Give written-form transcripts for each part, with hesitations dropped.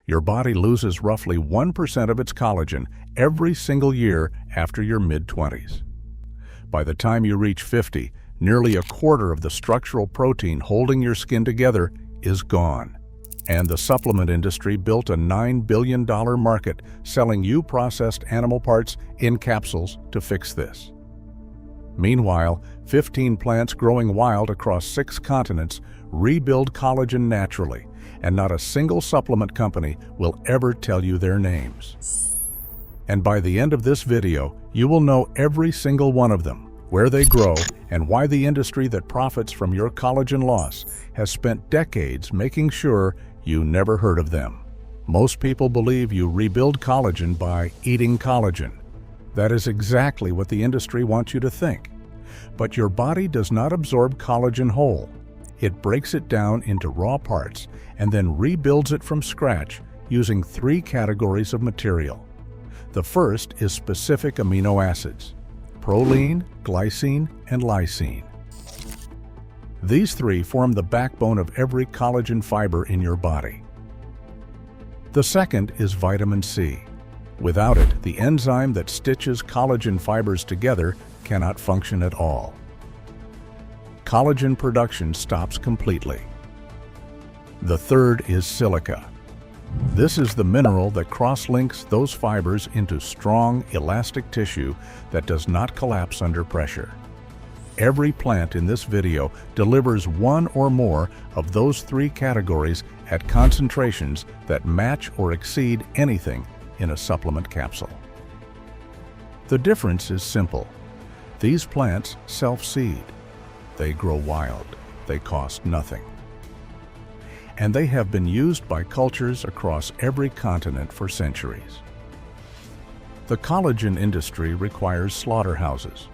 Your body loses roughly 1% of its collagen every single year after your mid-20s. By the time you reach 50, nearly a quarter of the structural protein holding your skin together is gone. And the supplement industry built a $9 billion market selling you processed animal parts in capsules to fix this. Meanwhile, 15 plants growing wild across 6 continents rebuild collagen naturally, and not a single supplement company will ever tell you their names. And by the end of this video, you will know every single one of them, where they grow, and why the industry that profits from your collagen loss has spent decades making sure you never heard of them. Most people believe you rebuild collagen by eating collagen. That is exactly what the industry wants you to think. But your body does not absorb collagen whole. It breaks it down into raw parts and then rebuilds it from scratch using 3 categories of material. The first is specific amino acids: proline, glycine, and lysine. These 3 form the backbone of every collagen fiber in your body. The second is vitamin C. Without it, the enzyme that stitches collagen fibers together cannot function at all. Collagen production stops completely. The third is silica. This is the mineral that cross-links those fibers into strong, elastic tissue that does not collapse under pressure. Every plant in this video delivers one or more of those 3 categories at concentrations that match or exceed anything in a supplement capsule. The difference is simple. These plants self-seed. They grow wild. They cost nothing. And they have been used by cultures across every continent for centuries. The collagen industry requires slaughterhouses,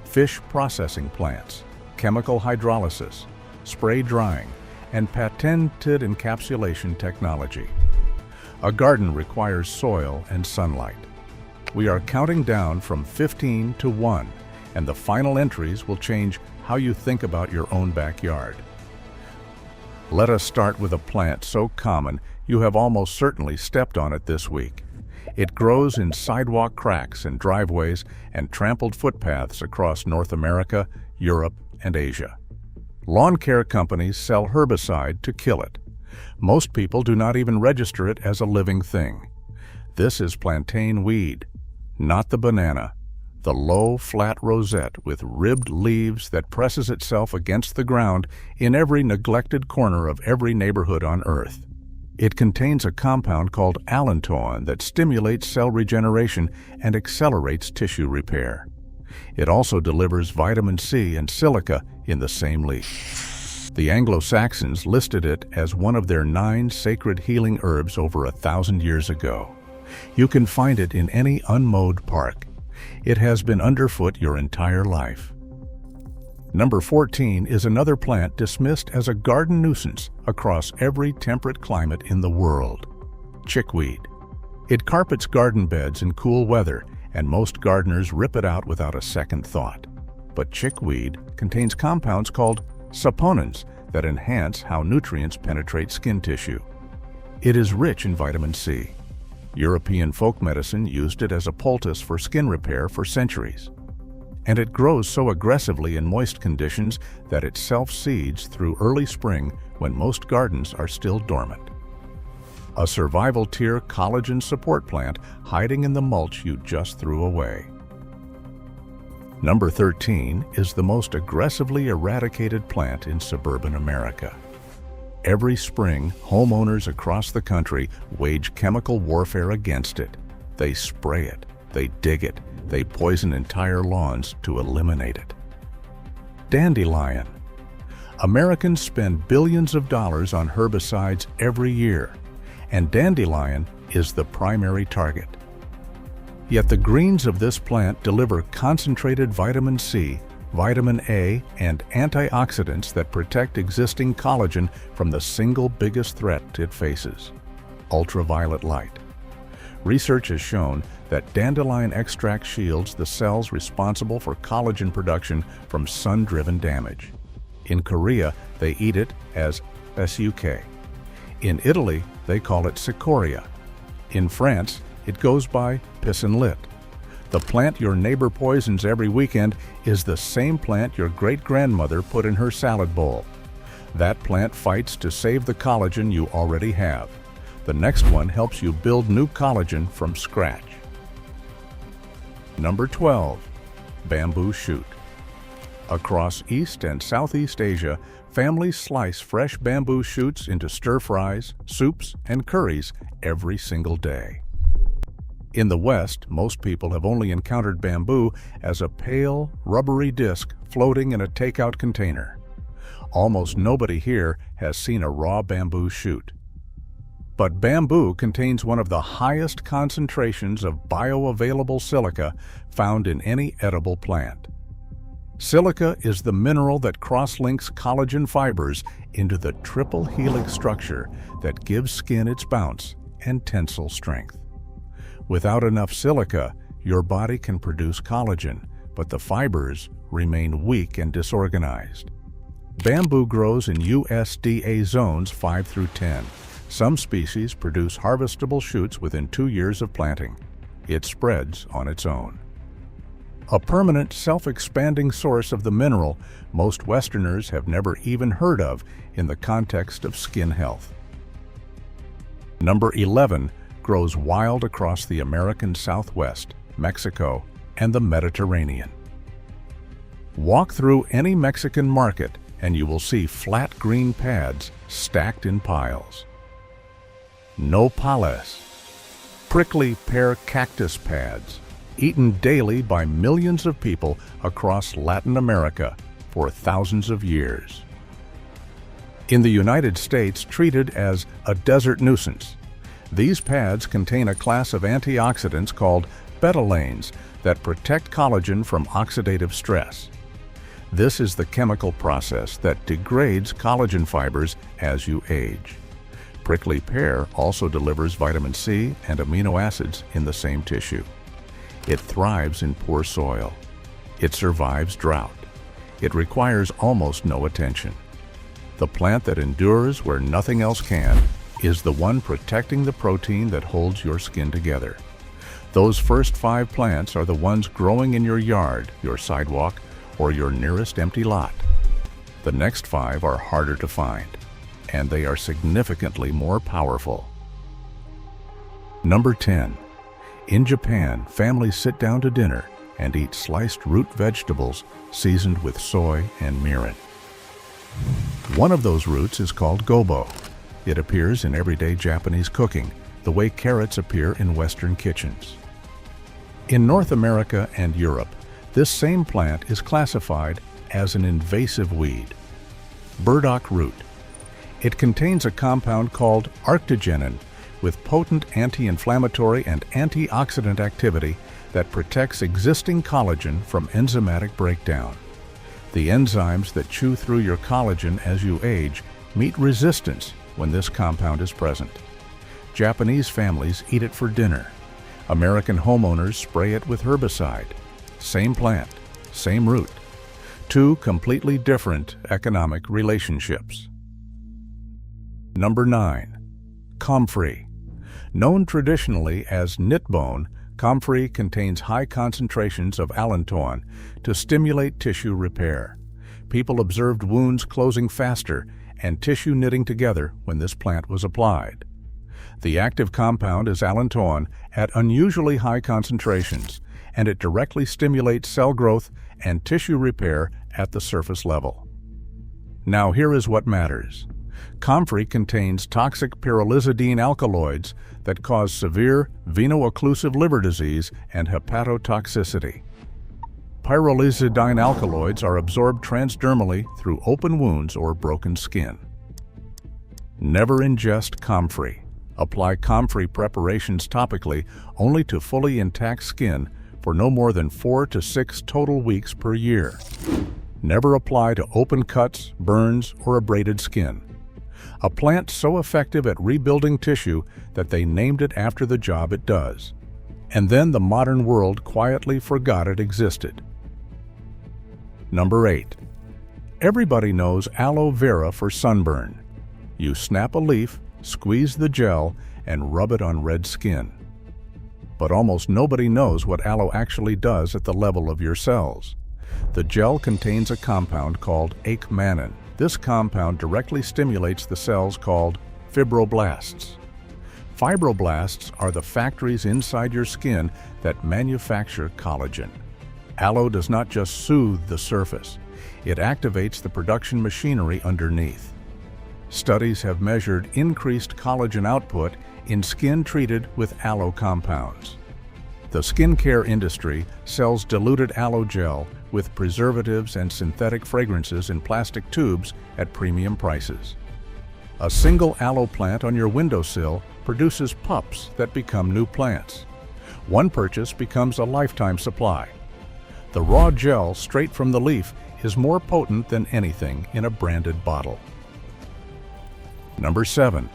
fish processing plants, chemical hydrolysis, spray drying, and patented encapsulation technology. A garden requires soil and sunlight. We are counting down from 15 to 1, and the final entries will change how you think about your own backyard. Let us start with a plant so common you have almost certainly stepped on it this week. It grows in sidewalk cracks and driveways and trampled footpaths across North America, Europe, and Asia. Lawn care companies sell herbicide to kill it. Most people do not even register it as a living thing. This is plantain weed, not the banana, the low, flat rosette with ribbed leaves that presses itself against the ground in every neglected corner of every neighborhood on Earth. It contains a compound called allantoin that stimulates cell regeneration and accelerates tissue repair. It also delivers vitamin C and silica in the same leaf. The Anglo-Saxons listed it as one of their 9 sacred healing herbs over 1,000 years ago. You can find it in any unmowed park. It has been underfoot your entire life. Number 14 is another plant dismissed as a garden nuisance across every temperate climate in the world: chickweed. It carpets garden beds in cool weather, and most gardeners rip it out without a second thought. But chickweed contains compounds called saponins that enhance how nutrients penetrate skin tissue. It is rich in vitamin C. European folk medicine used it as a poultice for skin repair for centuries. And it grows so aggressively in moist conditions that it self-seeds through early spring when most gardens are still dormant. A survival-tier collagen support plant hiding in the mulch you just threw away. Number 13 is the most aggressively eradicated plant in suburban America. Every spring, homeowners across the country wage chemical warfare against it. They spray it, they dig it, they poison entire lawns to eliminate it. Dandelion. Americans spend billions of dollars on herbicides every year, and dandelion is the primary target. Yet the greens of this plant deliver concentrated vitamin C, vitamin A, and antioxidants that protect existing collagen from the single biggest threat it faces: ultraviolet light. Research has shown that dandelion extract shields the cells responsible for collagen production from sun-driven damage. In Korea, they eat it as SUK. In Italy, they call it cicoria. In France, it goes by pissenlit. The plant your neighbor poisons every weekend is the same plant your great-grandmother put in her salad bowl. That plant fights to save the collagen you already have. The next one helps you build new collagen from scratch. Number 12. Bamboo shoot. Across East and Southeast Asia, families slice fresh bamboo shoots into stir-fries, soups, and curries every single day. In the West, most people have only encountered bamboo as a pale, rubbery disc floating in a takeout container. Almost nobody here has seen a raw bamboo shoot. But bamboo contains one of the highest concentrations of bioavailable silica found in any edible plant. Silica is the mineral that cross-links collagen fibers into the triple helix structure that gives skin its bounce and tensile strength. Without enough silica, your body can produce collagen, but the fibers remain weak and disorganized. Bamboo grows in USDA zones 5 through 10. Some species produce harvestable shoots within 2 years of planting. It spreads on its own. A permanent, self-expanding source of the mineral most Westerners have never even heard of in the context of skin health. Number 11 grows wild across the American Southwest, Mexico, and the Mediterranean. Walk through any Mexican market and you will see flat green pads stacked in piles. Nopales, prickly pear cactus pads, eaten daily by millions of people across Latin America for thousands of years. In the United States, treated as a desert nuisance, these pads contain a class of antioxidants called betalains that protect collagen from oxidative stress. This is the chemical process that degrades collagen fibers as you age. Prickly pear also delivers vitamin C and amino acids in the same tissue. It thrives in poor soil. It survives drought. It requires almost no attention. The plant that endures where nothing else can is the one protecting the protein that holds your skin together. Those first 5 plants are the ones growing in your yard, your sidewalk, or your nearest empty lot. The next 5 are harder to find, and they are significantly more powerful. Number 10. In Japan, families sit down to dinner and eat sliced root vegetables seasoned with soy and mirin. One of those roots is called gobo. It appears in everyday Japanese cooking, the way carrots appear in Western kitchens. In North America and Europe, this same plant is classified as an invasive weed. Burdock root. It contains a compound called arctogenin with potent anti-inflammatory and antioxidant activity that protects existing collagen from enzymatic breakdown. The enzymes that chew through your collagen as you age meet resistance when this compound is present. Japanese families eat it for dinner. American homeowners spray it with herbicide. Same plant, same root. 2 completely different economic relationships. Number 9. Comfrey. Known traditionally as knit bone, comfrey contains high concentrations of allantoin to stimulate tissue repair. People observed wounds closing faster and tissue knitting together when this plant was applied. The active compound is allantoin at unusually high concentrations, and it directly stimulates cell growth and tissue repair at the surface level. Now here is what matters. Comfrey contains toxic pyrrolizidine alkaloids that cause severe veno-occlusive liver disease and hepatotoxicity. Pyrrolizidine alkaloids are absorbed transdermally through open wounds or broken skin. Never ingest comfrey. Apply comfrey preparations topically only to fully intact skin for no more than 4 to 6 total weeks per year. Never apply to open cuts, burns, or abraded skin. A plant so effective at rebuilding tissue that they named it after the job it does. And then the modern world quietly forgot it existed. Number 8. Everybody knows aloe vera for sunburn. You snap a leaf, squeeze the gel, and rub it on red skin. But almost nobody knows what aloe actually does at the level of your cells. The gel contains a compound called aikmanin. This compound directly stimulates the cells called fibroblasts. Fibroblasts are the factories inside your skin that manufacture collagen. Aloe does not just soothe the surface, it activates the production machinery underneath. Studies have measured increased collagen output in skin treated with aloe compounds. The skincare industry sells diluted aloe gel with preservatives and synthetic fragrances in plastic tubes at premium prices. A single aloe plant on your windowsill produces pups that become new plants. One purchase becomes a lifetime supply. The raw gel straight from the leaf is more potent than anything in a branded bottle. Number 7.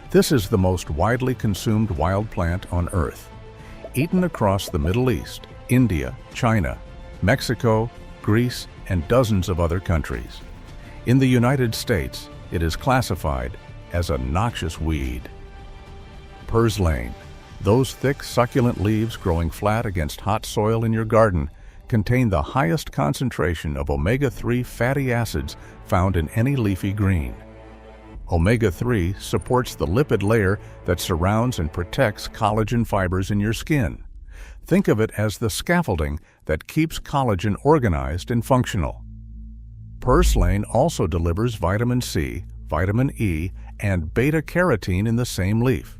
This is the most widely consumed wild plant on Earth. Eaten across the Middle East, India, China, Mexico, Greece, and dozens of other countries. In the United States, it is classified as a noxious weed. Purslane. Those thick, succulent leaves growing flat against hot soil in your garden contain the highest concentration of omega-3 fatty acids found in any leafy green. Omega-3 supports the lipid layer that surrounds and protects collagen fibers in your skin. Think of it as the scaffolding that keeps collagen organized and functional. Purslane also delivers vitamin C, vitamin E, and beta-carotene in the same leaf.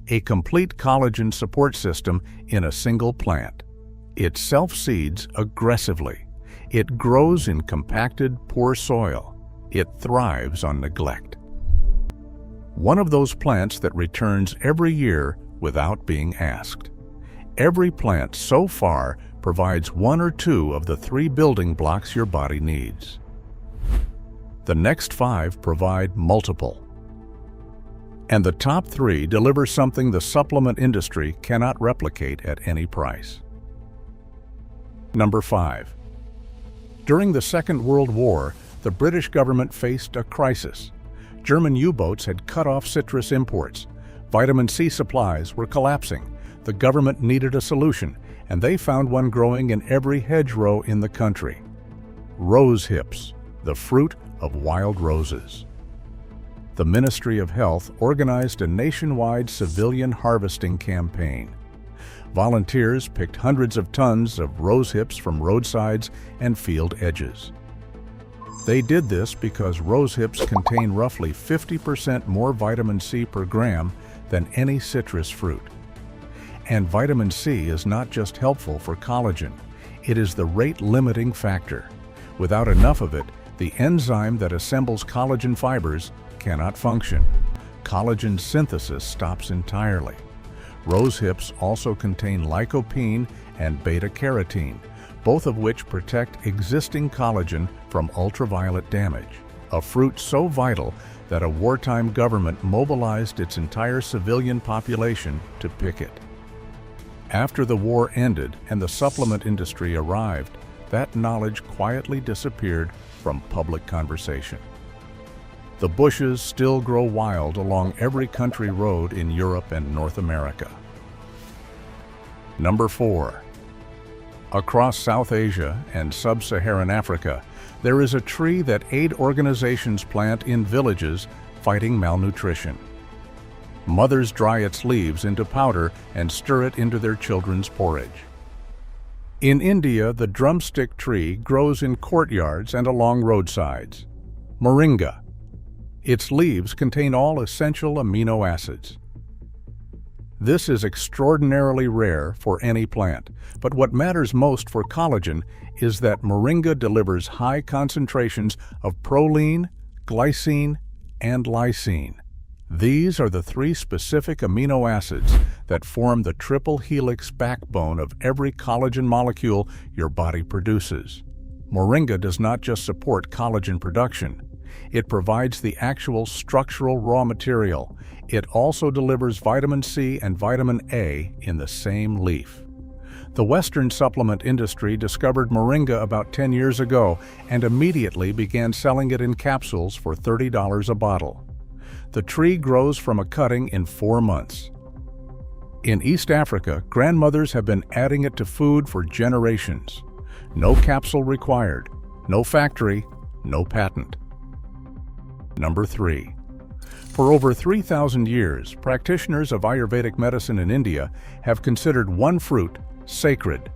A complete collagen support system in a single plant. It self-seeds aggressively. It grows in compacted, poor soil. It thrives on neglect. One of those plants that returns every year without being asked. Every plant so far provides one or two of the 3 building blocks your body needs. The next 5 provide multiple. And the top 3 deliver something the supplement industry cannot replicate at any price. Number 5. During the Second World War, the British government faced a crisis. German U-boats had cut off citrus imports. Vitamin C supplies were collapsing. The government needed a solution, and they found one growing in every hedgerow in the country. Rose hips, the fruit of wild roses. The Ministry of Health organized a nationwide civilian harvesting campaign. Volunteers picked hundreds of tons of rose hips from roadsides and field edges. They did this because rose hips contain roughly 50% more vitamin C per gram than any citrus fruit. And vitamin C is not just helpful for collagen, it is the rate-limiting factor. Without enough of it, the enzyme that assembles collagen fibers cannot function. Collagen synthesis stops entirely. Rose hips also contain lycopene and beta-carotene, both of which protect existing collagen from ultraviolet damage, a fruit so vital that a wartime government mobilized its entire civilian population to pick it. After the war ended and the supplement industry arrived, that knowledge quietly disappeared from public conversation. The bushes still grow wild along every country road in Europe and North America. Number 4. Across South Asia and sub-Saharan Africa, there is a tree that aid organizations plant in villages fighting malnutrition. Mothers dry its leaves into powder and stir it into their children's porridge. In India, the drumstick tree grows in courtyards and along roadsides. Moringa. Its leaves contain all essential amino acids. This is extraordinarily rare for any plant, but what matters most for collagen is that moringa delivers high concentrations of proline, glycine, and lysine. These are the 3 specific amino acids that form the triple helix backbone of every collagen molecule your body produces. Moringa does not just support collagen production. It provides the actual structural raw material. It also delivers vitamin C and vitamin A in the same leaf. The Western supplement industry discovered moringa about 10 years ago and immediately began selling it in capsules for $30 a bottle. The tree grows from a cutting in 4 months. In East Africa, grandmothers have been adding it to food for generations. No capsule required, no factory, no patent. Number 3. For over 3,000 years, practitioners of Ayurvedic medicine in India have considered one fruit sacred.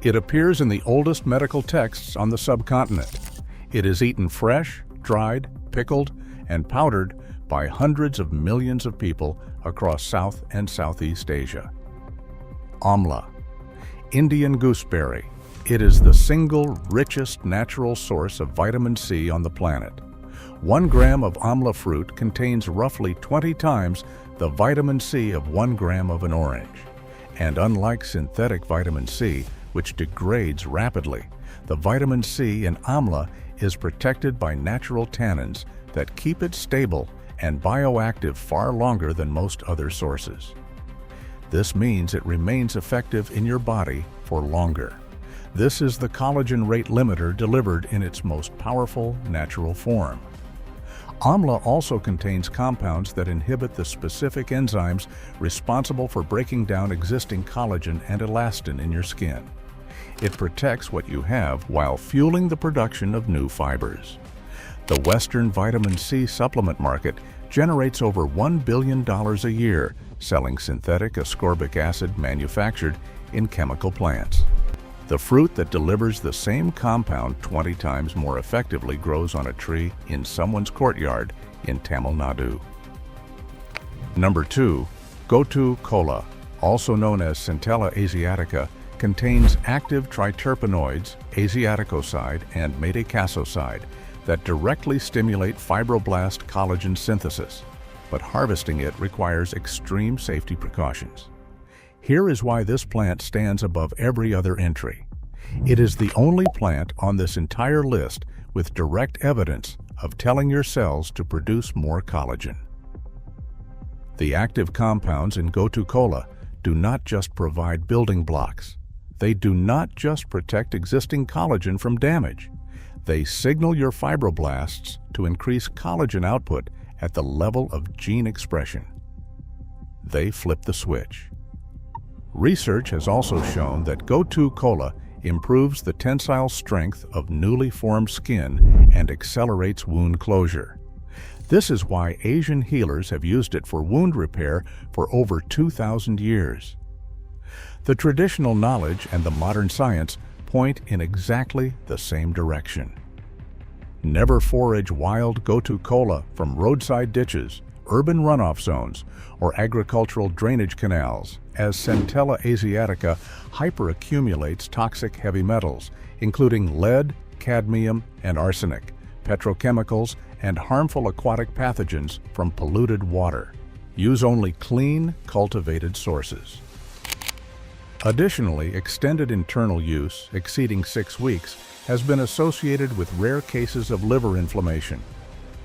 It appears in the oldest medical texts on the subcontinent. It is eaten fresh, dried, pickled, and powdered by hundreds of millions of people across South and Southeast Asia. Amla, Indian gooseberry. It is the single richest natural source of vitamin C on the planet. 1 gram of amla fruit contains roughly 20 times the vitamin C of 1 gram of an orange. And unlike synthetic vitamin C, which degrades rapidly, the vitamin C in amla is protected by natural tannins that keep it stable and bioactive far longer than most other sources. This means it remains effective in your body for longer. This is the collagen rate limiter delivered in its most powerful natural form. Amla also contains compounds that inhibit the specific enzymes responsible for breaking down existing collagen and elastin in your skin. It protects what you have while fueling the production of new fibers. The Western vitamin C supplement market generates over $1 billion a year selling synthetic ascorbic acid manufactured in chemical plants. The fruit that delivers the same compound 20 times more effectively grows on a tree in someone's courtyard in Tamil Nadu. Number 2. Gotu kola, also known as Centella asiatica, contains active triterpenoids, asiaticoside and metacasoside that directly stimulate fibroblast collagen synthesis, but harvesting it requires extreme safety precautions. Here is why this plant stands above every other entry. It is the only plant on this entire list with direct evidence of telling your cells to produce more collagen. The active compounds in Gotu kola do not just provide building blocks. They do not just protect existing collagen from damage. They signal your fibroblasts to increase collagen output at the level of gene expression. They flip the switch. Research has also shown that Gotu kola improves the tensile strength of newly formed skin and accelerates wound closure. This is why Asian healers have used it for wound repair for over 2,000 years. The traditional knowledge and the modern science point in exactly the same direction. Never forage wild Gotu kola from roadside ditches, urban runoff zones, or agricultural drainage canals, as Centella asiatica hyperaccumulates toxic heavy metals, including lead, cadmium, and arsenic, petrochemicals, and harmful aquatic pathogens from polluted water. Use only clean, cultivated sources. Additionally, extended internal use, exceeding 6 weeks, has been associated with rare cases of liver inflammation.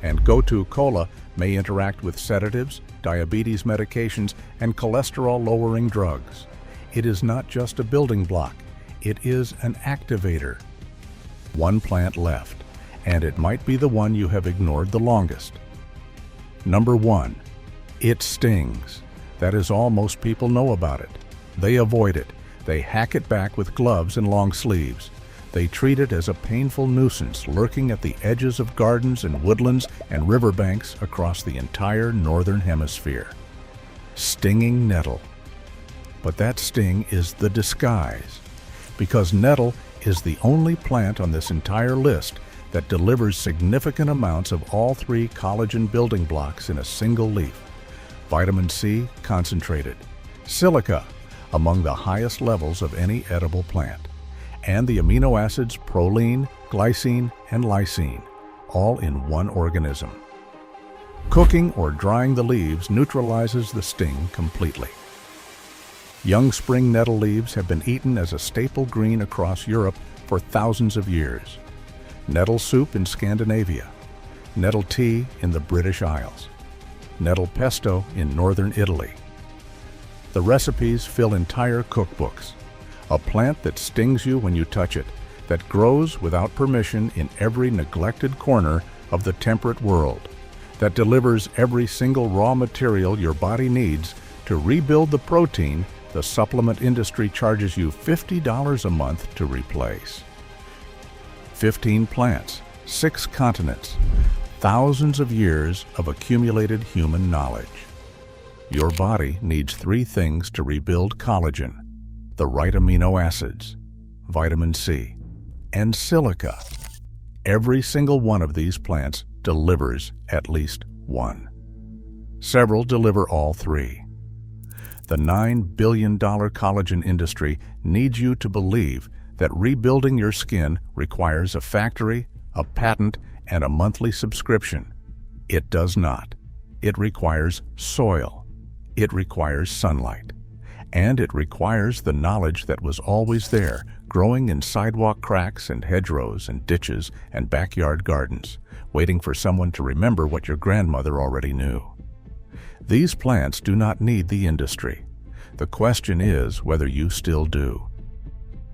And Gotu kola may interact with sedatives, diabetes medications, and cholesterol-lowering drugs. It is not just a building block, it is an activator. One plant left, and it might be the one you have ignored the longest. Number 1. It stings. That is all most people know about it. They avoid it. They hack it back with gloves and long sleeves. They treat it as a painful nuisance lurking at the edges of gardens and woodlands and riverbanks across the entire northern hemisphere. Stinging nettle. But that sting is the disguise, because nettle is the only plant on this entire list that delivers significant amounts of all 3 collagen building blocks in a single leaf. Vitamin C concentrated, silica among the highest levels of any edible plant, and the amino acids proline, glycine, and lysine, all in one organism. Cooking or drying the leaves neutralizes the sting completely. Young spring nettle leaves have been eaten as a staple green across Europe for thousands of years. Nettle soup in Scandinavia, nettle tea in the British Isles, nettle pesto in northern Italy. The recipes fill entire cookbooks. A plant that stings you when you touch it, that grows without permission in every neglected corner of the temperate world. that delivers every single raw material your body needs to rebuild the protein the supplement industry charges you $50 a month to replace. 15 plants, 6 continents, thousands of years of accumulated human knowledge. Your body needs 3 things to rebuild collagen: the right amino acids, vitamin C, and silica. Every single one of these plants delivers at least one. Several deliver all 3. The $9 billion collagen industry needs you to believe that rebuilding your skin requires a factory, a patent, and a monthly subscription. It does not. It requires soil. It requires sunlight. And it requires the knowledge that was always there, growing in sidewalk cracks and hedgerows and ditches and backyard gardens, waiting for someone to remember what your grandmother already knew. These plants do not need the industry. The question is whether you still do.